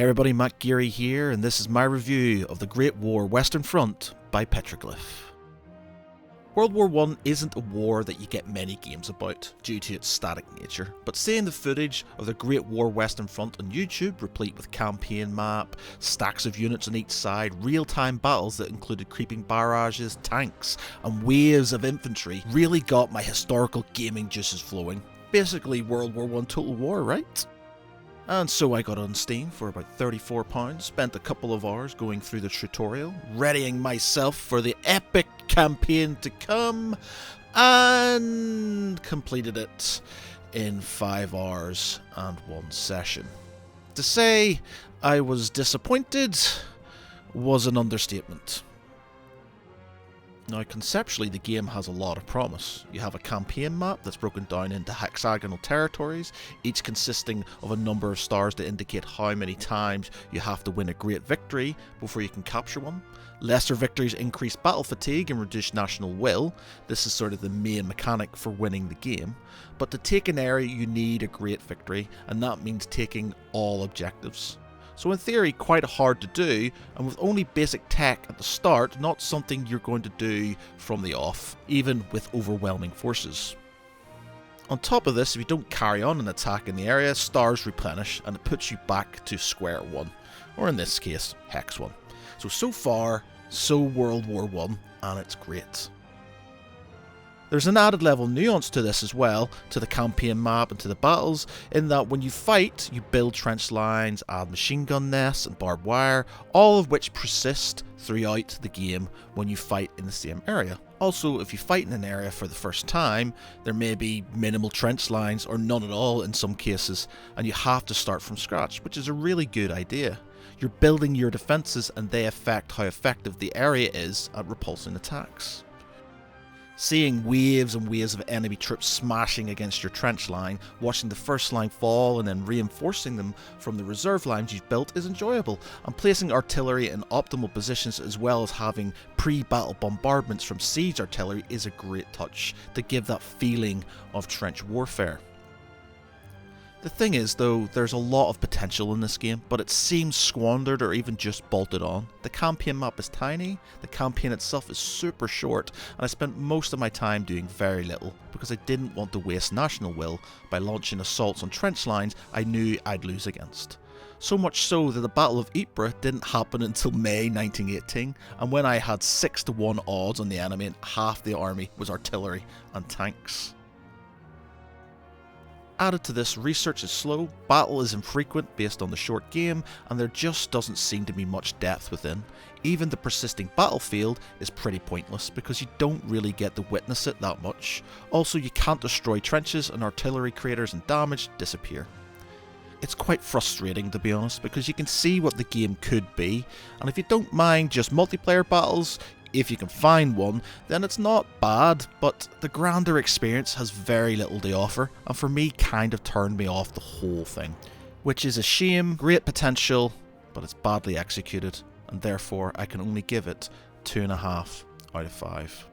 Hey everybody, Matt Geary here, and this is my review of The Great War Western Front by Petroglyph. World War I isn't a war that you get many games about, due to its static nature, but seeing the footage of the Great War Western Front on YouTube, replete with campaign map, stacks of units on each side, real-time battles that included creeping barrages, tanks, and waves of infantry, really got my historical gaming juices flowing. Basically World War I Total War, right? And so I got on Steam for about £34, spent a couple of hours going through the tutorial, readying myself for the epic campaign to come, and completed it in 5 hours and 1 session. To say I was disappointed was an understatement. Now, conceptually, the game has a lot of promise. You have a campaign map that's broken down into hexagonal territories, each consisting of a number of stars to indicate how many times you have to win a great victory before you can capture one. Lesser victories increase battle fatigue and reduce national will. This is sort of the main mechanic for winning the game. But to take an area, you need a great victory, and that means taking all objectives. So in theory, quite hard to do, and with only basic tech at the start, not something you're going to do from the off, even with overwhelming forces. On top of this, if you don't carry on an attack in the area, stars replenish, and it puts you back to square one, or in this case, hex 1. So far, so World War I, and it's great. There's an added level of nuance to this as well, to the campaign map and to the battles, in that when you fight, you build trench lines, add machine gun nests and barbed wire, all of which persist throughout the game when you fight in the same area. Also, if you fight in an area for the first time, there may be minimal trench lines or none at all in some cases, and you have to start from scratch, which is a really good idea. You're building your defences and they affect how effective the area is at repulsing attacks. Seeing waves and waves of enemy troops smashing against your trench line, watching the first line fall and then reinforcing them from the reserve lines you've built is enjoyable, and placing artillery in optimal positions as well as having pre-battle bombardments from siege artillery is a great touch to give that feeling of trench warfare. The thing is though, there's a lot of potential in this game, but it seems squandered or even just bolted on. The campaign map is tiny, the campaign itself is super short, and I spent most of my time doing very little, because I didn't want to waste national will by launching assaults on trench lines I knew I'd lose against. So much so that the Battle of Ypres didn't happen until May 1918, and when I had 6-to-1 odds on the enemy and half the army was artillery and tanks. Added to this, research is slow, battle is infrequent based on the short game, and there just doesn't seem to be much depth within. Even the persisting battlefield is pretty pointless because you don't really get to witness it that much. Also, you can't destroy trenches and artillery craters and damage disappear. It's quite frustrating, to be honest, because you can see what the game could be, and if you don't mind just multiplayer battles, if you can find one, then it's not bad, but the grander experience has very little to offer, and for me kind of turned me off the whole thing. Which is a shame. Great potential, but it's badly executed, and therefore I can only give it 2.5 out of 5.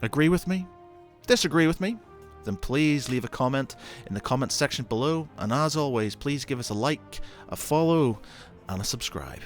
Agree with me? Disagree with me? Then please leave a comment in the comment section below, and as always, please give us a like, a follow, and a subscribe.